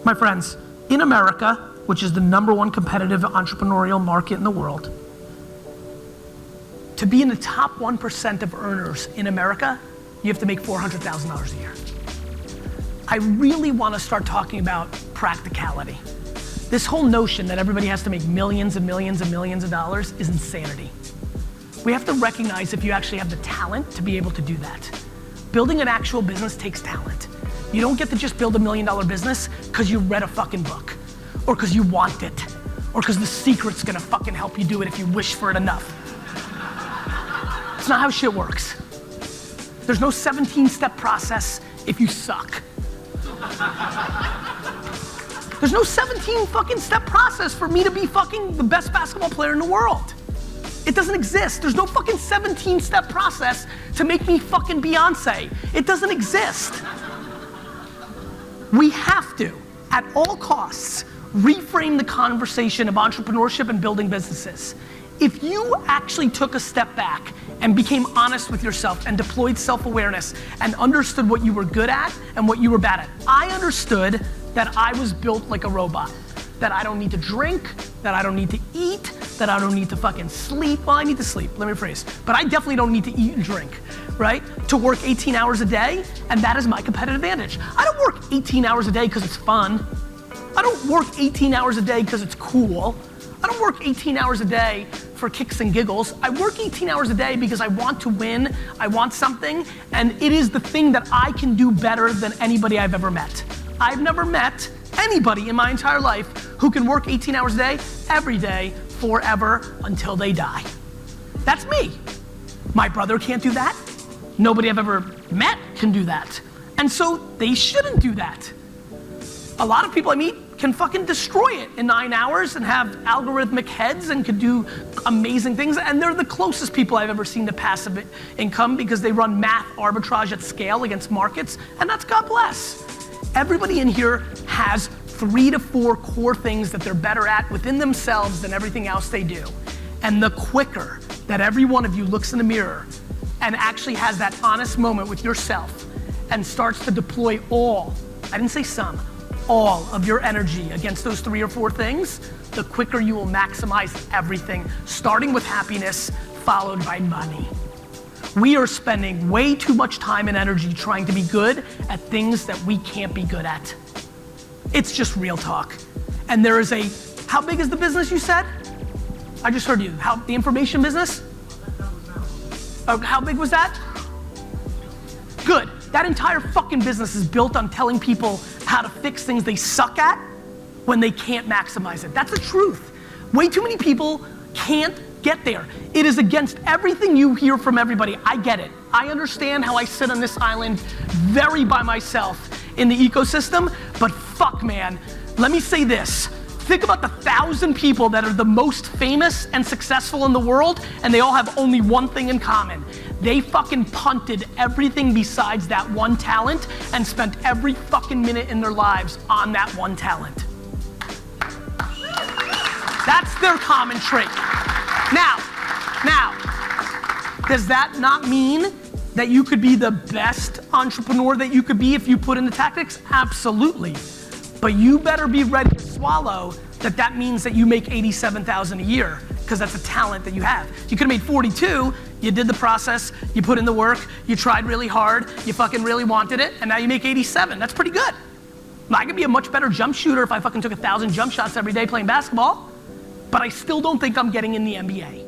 My friends, in America, which is the #1 competitive entrepreneurial market in the world, to be in the top 1% of earners in America, you have to make $400,000 a year. I really want to start talking about practicality. This whole notion that everybody has to make millions and millions and millions of dollars is insanity. We have to recognize if you actually have the talent to be able to do that. Building an actual business takes talent. You don't get to just build $1 million business because you read a fucking book, or because you want it, or because The Secret's gonna fucking help you do it if you wish for it enough. It's not how shit works. There's no 17-step process if you suck. There's no 17 fucking step process for me to be fucking the best basketball player in the world. It doesn't exist. There's no fucking 17-step process to make me fucking Beyonce. It doesn't exist. We have to, at all costs, reframe the conversation of entrepreneurship and building businesses. If you actually took a step back and became honest with yourself and deployed self-awareness and understood what you were good at and what you were bad at. I understood that I was built like a robot, that I don't need to drink, that I don't need to eat, that I don't need to fucking sleep. Well, I need to sleep, let me rephrase. But I definitely don't need to eat and drink, right? To work 18 hours a day, and that is my competitive advantage. I don't work 18 hours a day because it's fun. I don't work 18 hours a day because it's cool. I don't work 18 hours a day for kicks and giggles. I work 18 hours a day because I want to win, I want something, and it is the thing that I can do better than anybody I've ever met. I've never met anybody in my entire life who can work 18 hours a day, every day, forever, until they die. That's me. My brother can't do that. Nobody I've ever met can do that. And so they shouldn't do that. A lot of people I meet can fucking destroy it in 9 hours and have algorithmic heads and could do amazing things, and they're the closest people I've ever seen to passive income because they run math arbitrage at scale against markets, and that's God bless. Everybody in here has 3 to 4 core things that they're better at within themselves than everything else they do. And the quicker that every one of you looks in the mirror and actually has that honest moment with yourself and starts to deploy all, I didn't say some, all of your energy against those 3 or 4 things, the quicker you will maximize everything, starting with happiness, followed by money. We are spending way too much time and energy trying to be good at things that we can't be good at. It's just real talk. And there is a, how big is the business you said? I just heard you, the information business? How big was that? Good. That entire fucking business is built on telling people how to fix things they suck at when they can't maximize it. That's the truth. Way too many people can't get there. It is against everything you hear from everybody. I get it. I understand how I sit on this island very by myself in the ecosystem, but fuck man, let me say this. Think about the 1,000 people that are the most famous and successful in the world, and they all have only one thing in common. They fucking punted everything besides that one talent and spent every fucking minute in their lives on that one talent. That's their common trait. Now, does that not mean that you could be the best entrepreneur that you could be if you put in the tactics? Absolutely. But you better be ready to swallow that means that you make $87,000 a year, because that's a talent that you have. You could have made 42, you did the process, you put in the work, you tried really hard, you fucking really wanted it, and now you make 87. That's pretty good. I could be a much better jump shooter if I fucking took 1,000 jump shots every day playing basketball, but I still don't think I'm getting in the NBA.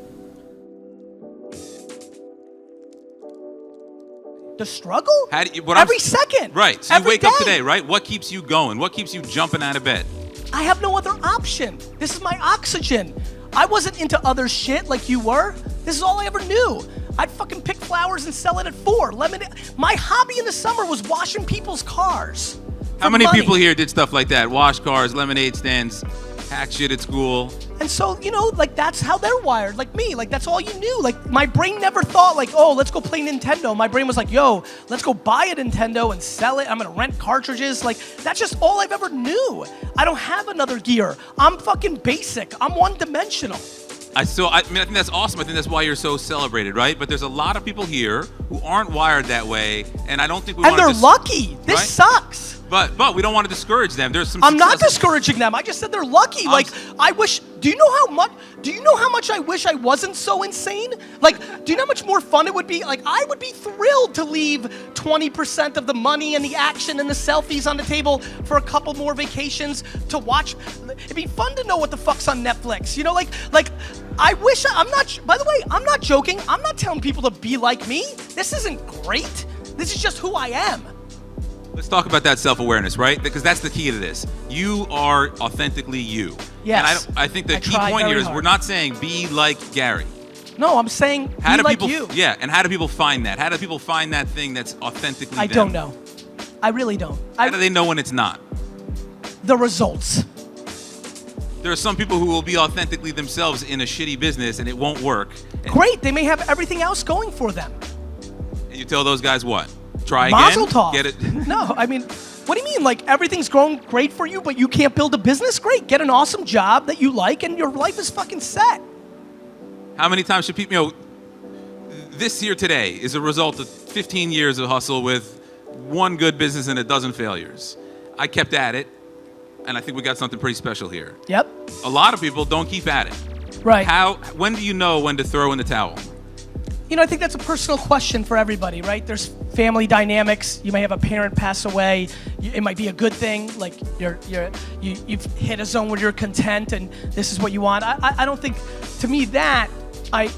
The struggle? Every second. Right, so you wake up today, right? What keeps you going? What keeps you jumping out of bed? I have no other option. This is my oxygen. I wasn't into other shit like you were. This is all I ever knew. I'd fucking pick flowers and sell it at 4. Lemonade. My hobby in the summer was washing people's cars. How many people here did stuff like that? Wash cars, lemonade stands, hack shit at school. And so, you know, like that's how they're wired, like me, like that's all you knew. Like my brain never thought like, oh, let's go play Nintendo. My brain was like, yo, let's go buy a Nintendo and sell it. I'm gonna rent cartridges. Like that's just all I've ever knew. I don't have another gear. I'm fucking basic. I'm one-dimensional. I think that's awesome. I think that's why you're so celebrated, right? But there's a lot of people here who aren't wired that way, and I don't think we want to. And they're lucky. This sucks. But we don't want to discourage them. There's some. I'm not discouraging them. I just said they're lucky. Like, I wish. Do you know how much I wish I wasn't so insane? Like, do you know how much more fun it would be? Like, I would be thrilled to leave 20% of the money and the action and the selfies on the table for a couple more vacations to watch. It'd be fun to know what the fuck's on Netflix. You know, like I wish. I'm not. By the way, I'm not joking. I'm not telling people to be like me. This isn't great. This is just who I am. Let's talk about that self-awareness, right? Because that's the key to this. You are authentically you. Yes. And I think the key point here is we're not saying be like Gary. No, I'm saying be like you. Yeah, and how do people find that? How do people find that thing that's authentically them? I don't know. I really don't. How do they know when it's not? The results. There are some people who will be authentically themselves in a shitty business and it won't work. Great, they may have everything else going for them. And you tell those guys what? Try again? Mazel tov. Get it? No, I mean, what do you mean? Like, everything's going great for you, but you can't build a business? Great, get an awesome job that you like and your life is fucking set. How many times should people, this here today is a result of 15 years of hustle with one good business and a dozen failures. I kept at it, and I think we got something pretty special here. Yep. A lot of people don't keep at it. Right. When do you know when to throw in the towel? I think that's a personal question for everybody, right? There's family dynamics. You may have a parent pass away. It might be a good thing, like you've hit a zone where you're content and this is what you want. I don't think, to me, that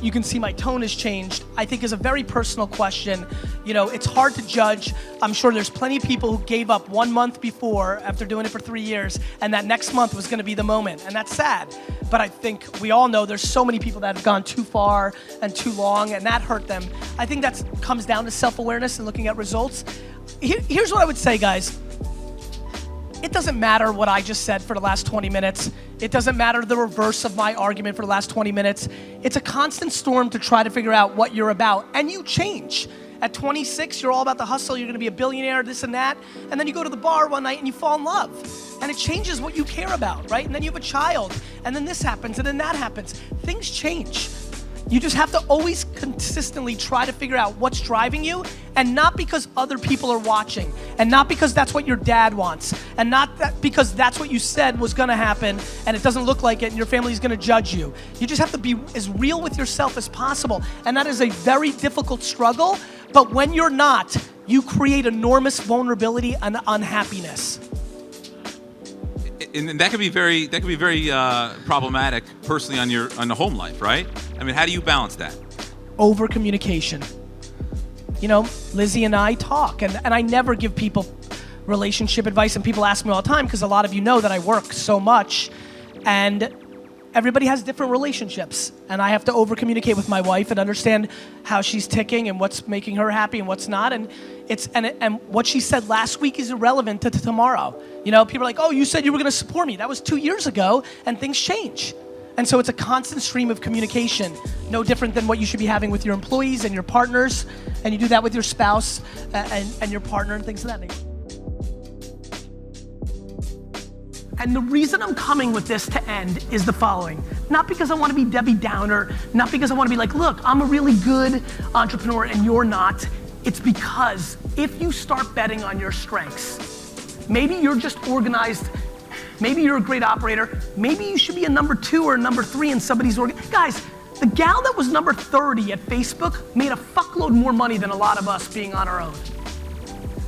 you can see my tone has changed, I think is a very personal question. It's hard to judge. I'm sure there's plenty of people who gave up 1 month before after doing it for 3 years, and that next month was gonna be the moment, and that's sad. But I think we all know there's so many people that have gone too far and too long, and that hurt them. I think that comes down to self-awareness and looking at results. Here's what I would say, guys. It doesn't matter what I just said for the last 20 minutes. It doesn't matter the reverse of my argument for the last 20 minutes. It's a constant storm to try to figure out what you're about, and you change. At 26, you're all about the hustle, you're gonna be a billionaire, this and that, and then you go to the bar one night and you fall in love. And it changes what you care about, right? And then you have a child, and then this happens, and then that happens. Things change. You just have to always consistently try to figure out what's driving you, and not because other people are watching, and not because that's what your dad wants, and not because that's what you said was gonna happen, and it doesn't look like it, and your family's gonna judge you. You just have to be as real with yourself as possible, and that is a very difficult struggle, but when you're not, you create enormous vulnerability and unhappiness. And that could be very problematic personally on the home life, right? I mean, how do you balance that? Over communication. Lizzie and I talk, and I never give people relationship advice, and people ask me all the time because a lot of you know that I work so much, and everybody has different relationships, and I have to over communicate with my wife and understand how she's ticking and what's making her happy and what's not, and what she said last week is irrelevant to tomorrow. People are like, oh, you said you were gonna support me. That was 2 years ago, and things change. And so it's a constant stream of communication, no different than what you should be having with your employees and your partners, and you do that with your spouse and your partner and things of that nature. And the reason I'm coming with this to end is the following. Not because I want to be Debbie Downer, not because I want to be like, look, I'm a really good entrepreneur and you're not. It's because if you start betting on your strengths, maybe you're just organized, maybe you're a great operator, maybe you should be a number 2 or number 3 in somebody's Guys, the gal that was number 30 at Facebook made a fuckload more money than a lot of us being on our own.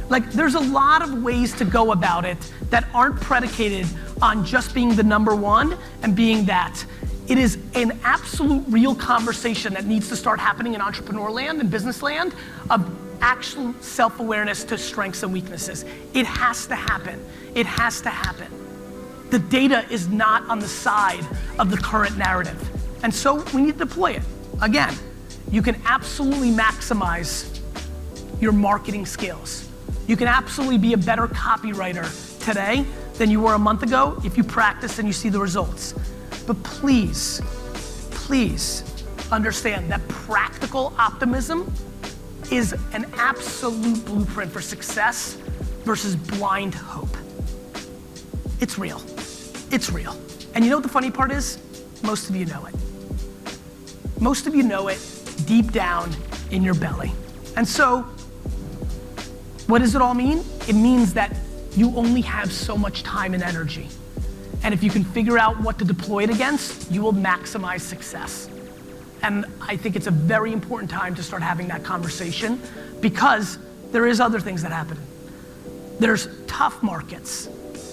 Like, there's a lot of ways to go about it that aren't predicated on just being the number 1 and being that. It is an absolute real conversation that needs to start happening in entrepreneur land and business land of actual self-awareness to strengths and weaknesses. It has to happen. It has to happen. The data is not on the side of the current narrative. And so we need to deploy it. Again, you can absolutely maximize your marketing skills. You can absolutely be a better copywriter today than you were a month ago if you practice and you see the results. But please, please understand that practical optimism is an absolute blueprint for success versus blind hope. It's real. It's real. And you know what the funny part is? Most of you know it. Most of you know it deep down in your belly. And so, what does it all mean? It means that you only have so much time and energy. And if you can figure out what to deploy it against, you will maximize success. And I think it's a very important time to start having that conversation, because there is other things that happen. There's tough markets,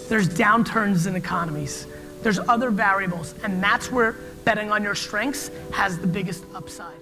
there's downturns in economies, there's other variables, and that's where betting on your strengths has the biggest upside.